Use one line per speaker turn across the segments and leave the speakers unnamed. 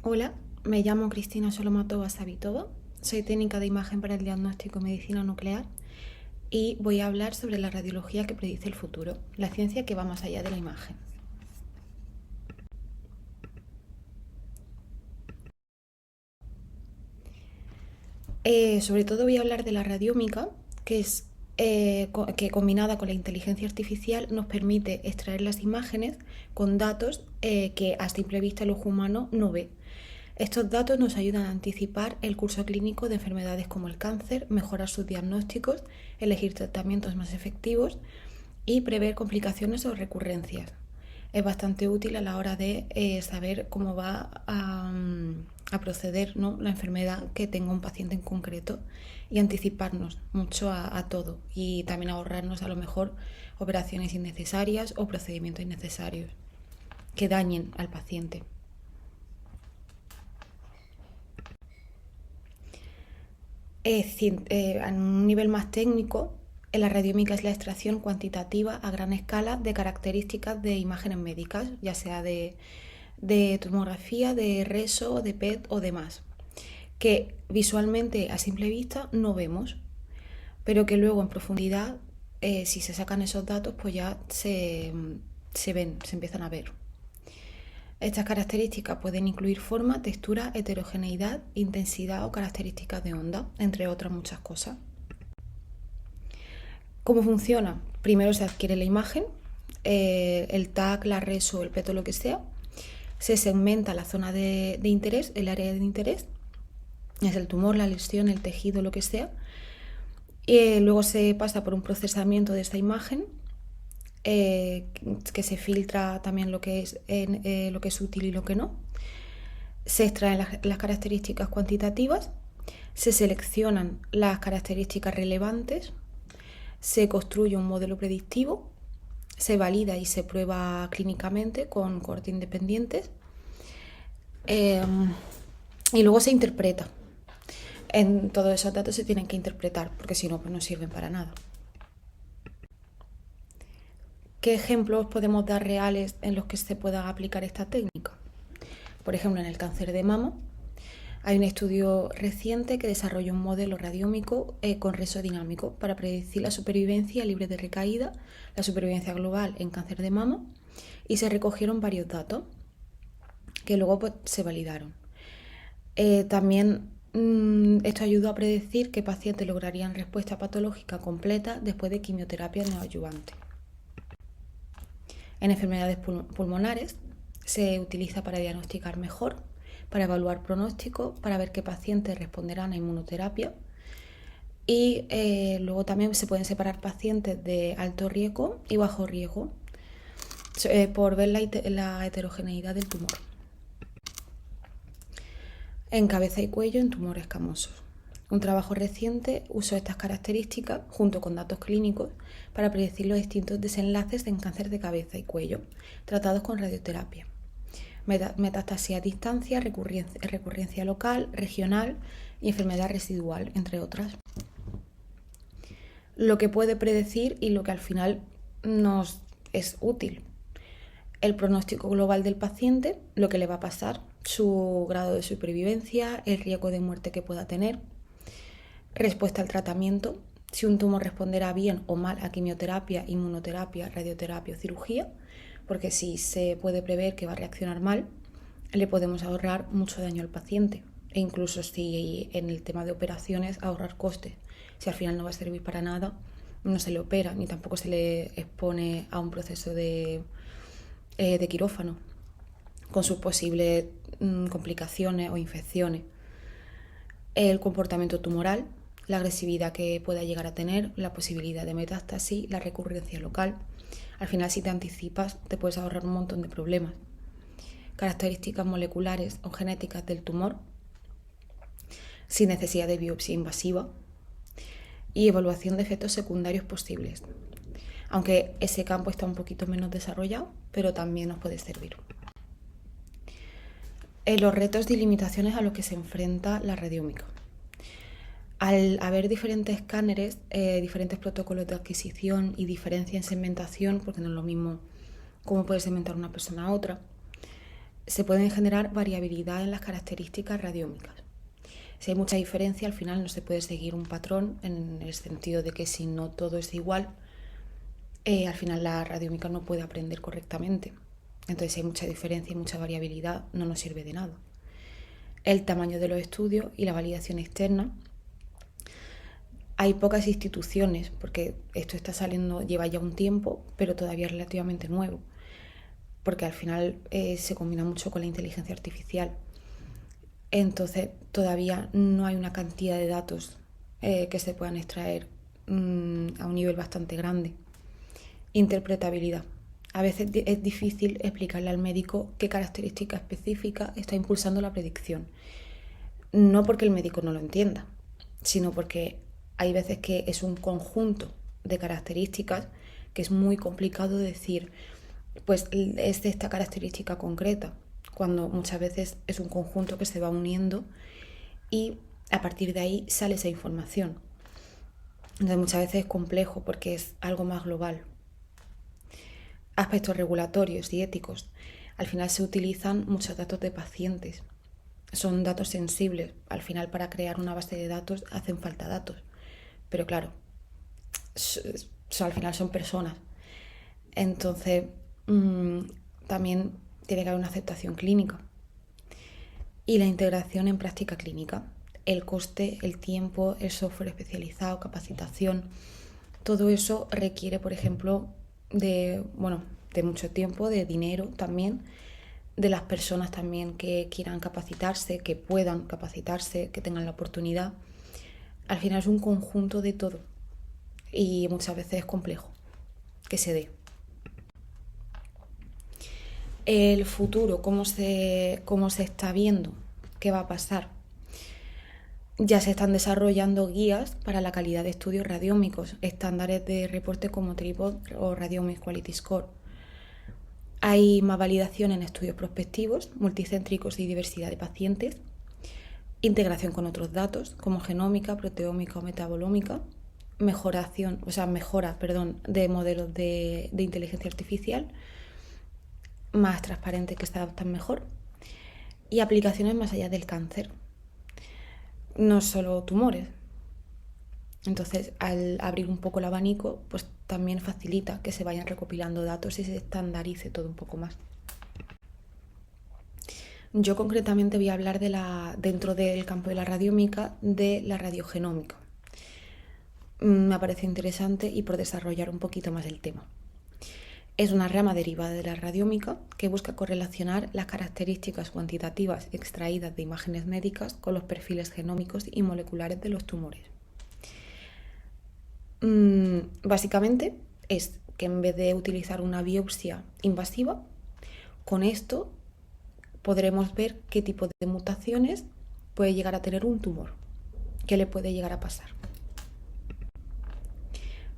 Hola, me llamo Cristina Solomatova Savitova, soy técnica de imagen para el diagnóstico de medicina nuclear y voy a hablar sobre la radiología que predice el futuro, la ciencia que va más allá de la imagen. Sobre todo voy a hablar de la radiómica, que es que combinada con la inteligencia artificial nos permite extraer las imágenes con datos que a simple vista el ojo humano no ve. Estos datos nos ayudan a anticipar el curso clínico de enfermedades como el cáncer, mejorar sus diagnósticos, elegir tratamientos más efectivos y prever complicaciones o recurrencias. Es bastante útil a la hora de saber cómo va a proceder, ¿no?, la enfermedad que tenga un paciente en concreto y anticiparnos mucho a todo y también ahorrarnos a lo mejor operaciones innecesarias o procedimientos innecesarios que dañen al paciente. A un nivel más técnico, la radiómica es la extracción cuantitativa a gran escala de características de imágenes médicas, ya sea de tomografía, de reso, de PET o demás, que visualmente a simple vista no vemos, pero que luego en profundidad, si se sacan esos datos, pues ya se ven, se empiezan a ver. Estas características pueden incluir forma, textura, heterogeneidad, intensidad o características de onda, entre otras muchas cosas. ¿Cómo funciona? Primero se adquiere la imagen, el TAC, la reso, el PET o lo que sea. Se segmenta la zona de interés, el área de interés, es el tumor, la lesión, el tejido, lo que sea. Luego se pasa por un procesamiento de esta imagen, que se filtra también lo que es útil y lo que no. Se extraen las características cuantitativas, se seleccionan las características relevantes, se construye un modelo predictivo, se valida y se prueba clínicamente con cohortes independientes, y luego se interpreta. En todos esos datos se tienen que interpretar porque si no, pues no sirven para nada. ¿Qué ejemplos podemos dar reales en los que se pueda aplicar esta técnica? Por ejemplo, en el cáncer de mama hay un estudio reciente que desarrolló un modelo radiómico con reso dinámico para predecir la supervivencia libre de recaída, la supervivencia global en cáncer de mama, y se recogieron varios datos que luego pues, se validaron. También esto ayudó a predecir qué pacientes lograrían respuesta patológica completa después de quimioterapia neoadyuvante. En enfermedades pulmonares se utiliza para diagnosticar mejor, para evaluar pronóstico, para ver qué pacientes responderán a inmunoterapia. Y luego también se pueden separar pacientes de alto riesgo y bajo riesgo por ver la heterogeneidad del tumor. En cabeza y cuello, en tumores escamosos. Un trabajo reciente usó estas características junto con datos clínicos para predecir los distintos desenlaces en cáncer de cabeza y cuello tratados con radioterapia. Metástasis a distancia, recurrencia local, regional y enfermedad residual, entre otras. Lo que puede predecir y lo que al final nos es útil. El pronóstico global del paciente, lo que le va a pasar, su grado de supervivencia, el riesgo de muerte que pueda tener, respuesta al tratamiento, si un tumor responderá bien o mal a quimioterapia, inmunoterapia, radioterapia o cirugía, porque si se puede prever que va a reaccionar mal, le podemos ahorrar mucho daño al paciente e incluso si en el tema de operaciones ahorrar costes. Si al final no va a servir para nada, no se le opera ni tampoco se le expone a un proceso de quirófano con sus posibles complicaciones o infecciones. El comportamiento tumoral, la agresividad que pueda llegar a tener, la posibilidad de metástasis, la recurrencia local. Al final, si te anticipas, te puedes ahorrar un montón de problemas. Características moleculares o genéticas del tumor, sin necesidad de biopsia invasiva, y evaluación de efectos secundarios posibles. Aunque ese campo está un poquito menos desarrollado, pero también nos puede servir. Los retos y limitaciones a los que se enfrenta la radiómica. Al haber diferentes escáneres, diferentes protocolos de adquisición y diferencia en segmentación, porque no es lo mismo cómo puede segmentar una persona a otra, se pueden generar variabilidad en las características radiómicas. Si hay mucha diferencia, al final no se puede seguir un patrón, en el sentido de que si no todo es igual, al final la radiómica no puede aprender correctamente. Entonces, si hay mucha diferencia y mucha variabilidad, no nos sirve de nada. El tamaño de los estudios y la validación externa. Hay pocas instituciones, porque esto está saliendo, lleva ya un tiempo, pero todavía es relativamente nuevo, porque al final se combina mucho con la inteligencia artificial. Entonces todavía no hay una cantidad de datos que se puedan extraer a un nivel bastante grande. Interpretabilidad. A veces es difícil explicarle al médico qué característica específica está impulsando la predicción. No porque el médico no lo entienda, sino porque hay veces que es un conjunto de características que es muy complicado decir, pues es de esta característica concreta, cuando muchas veces es un conjunto que se va uniendo y a partir de ahí sale esa información. Entonces muchas veces es complejo porque es algo más global. Aspectos regulatorios y éticos. Al final se utilizan muchos datos de pacientes. Son datos sensibles. Al final, para crear una base de datos hacen falta datos. Pero claro, al final son personas. Entonces, también tiene que haber una aceptación clínica. Y la integración en práctica clínica. El coste, el tiempo, el software especializado, capacitación. Todo eso requiere, por ejemplo, de mucho tiempo, de dinero también, de las personas también que quieran capacitarse, que puedan capacitarse, que tengan la oportunidad. Al final es un conjunto de todo y muchas veces es complejo que se dé. El futuro, ¿cómo se está viendo? ¿Qué va a pasar? Ya se están desarrollando guías para la calidad de estudios radiómicos, estándares de reporte como Tripod o Radiomics Quality Score. Hay más validación en estudios prospectivos, multicéntricos y diversidad de pacientes, integración con otros datos como genómica, proteómica o metabolómica, mejora de modelos de inteligencia artificial, más transparentes que se adaptan mejor, y aplicaciones más allá del cáncer, no solo tumores. Entonces, al abrir un poco el abanico, pues también facilita que se vayan recopilando datos y se estandarice todo un poco más. Yo concretamente voy a hablar dentro del campo de la radiómica, de la radiogenómica. Me parece interesante y por desarrollar un poquito más el tema. Es una rama derivada de la radiómica que busca correlacionar las características cuantitativas extraídas de imágenes médicas con los perfiles genómicos y moleculares de los tumores. Básicamente es que en vez de utilizar una biopsia invasiva, con esto podremos ver qué tipo de mutaciones puede llegar a tener un tumor, qué le puede llegar a pasar.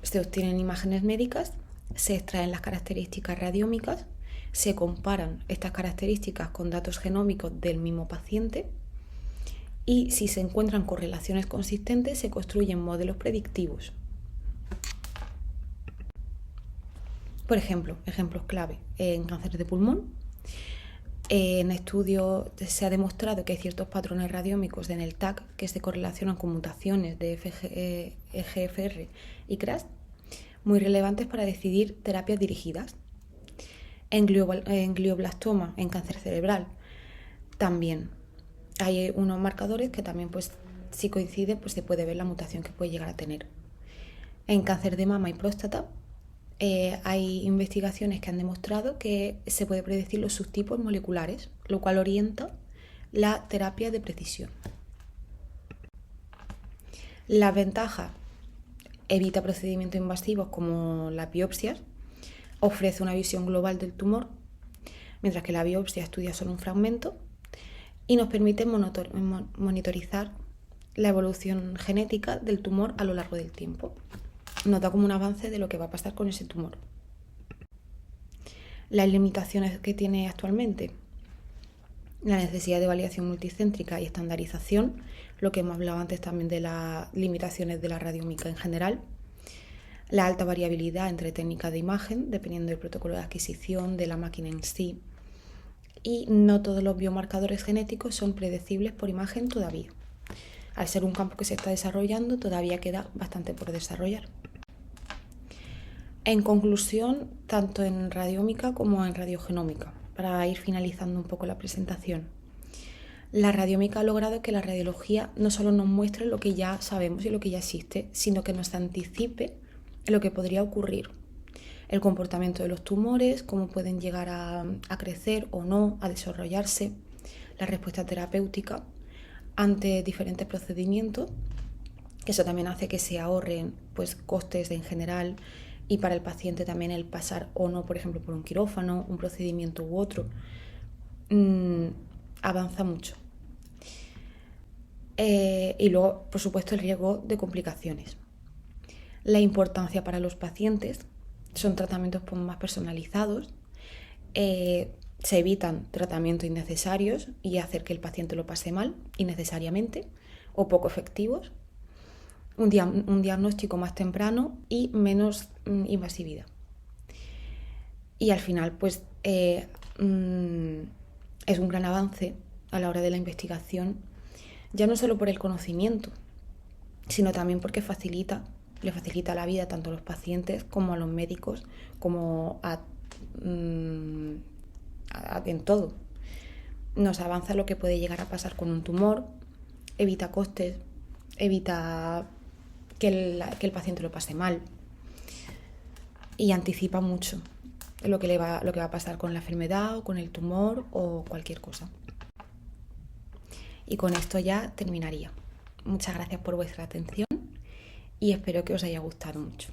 Se obtienen imágenes médicas, se extraen las características radiómicas, se comparan estas características con datos genómicos del mismo paciente y si se encuentran correlaciones consistentes se construyen modelos predictivos. Por ejemplo, ejemplos clave en cáncer de pulmón. En estudios se ha demostrado que hay ciertos patrones radiómicos en el TAC que se correlacionan con mutaciones de EGFR y KRAS muy relevantes para decidir terapias dirigidas. En glioblastoma, en cáncer cerebral, también hay unos marcadores que también, pues, si coincide, pues se puede ver la mutación que puede llegar a tener. En cáncer de mama y próstata, hay investigaciones que han demostrado que se puede predecir los subtipos moleculares, lo cual orienta la terapia de precisión. Las ventajas: evita procedimientos invasivos como las biopsias, ofrece una visión global del tumor, mientras que la biopsia estudia solo un fragmento, y nos permite monitorizar la evolución genética del tumor a lo largo del tiempo. Nos da como un avance de lo que va a pasar con ese tumor. Las limitaciones que tiene actualmente: la necesidad de validación multicéntrica y estandarización, lo que hemos hablado antes también de las limitaciones de la radiómica en general, la alta variabilidad entre técnicas de imagen, dependiendo del protocolo de adquisición, de la máquina en sí, y no todos los biomarcadores genéticos son predecibles por imagen todavía. Al ser un campo que se está desarrollando, todavía queda bastante por desarrollar. En conclusión, tanto en radiómica como en radiogenómica, para ir finalizando un poco la presentación. La radiómica ha logrado que la radiología no solo nos muestre lo que ya sabemos y lo que ya existe, sino que nos anticipe lo que podría ocurrir. El comportamiento de los tumores, cómo pueden llegar a crecer o no, a desarrollarse, la respuesta terapéutica ante diferentes procedimientos, que eso también hace que se ahorren pues, costes en general, y para el paciente también el pasar o no, por ejemplo, por un quirófano, un procedimiento u otro, avanza mucho. Y luego, por supuesto, el riesgo de complicaciones. La importancia para los pacientes son tratamientos más personalizados, se evitan tratamientos innecesarios y hacer que el paciente lo pase mal innecesariamente o poco efectivos, un diagnóstico más temprano y menos invasividad. Y al final, pues es un gran avance a la hora de la investigación, ya no solo por el conocimiento, sino también porque le facilita la vida tanto a los pacientes como a los médicos, como en todo. Nos avanza lo que puede llegar a pasar con un tumor, evita costes, evita que el paciente lo pase mal y anticipa mucho lo que va a pasar con la enfermedad o con el tumor o cualquier cosa. Y con esto ya terminaría. Muchas gracias por vuestra atención y espero que os haya gustado mucho.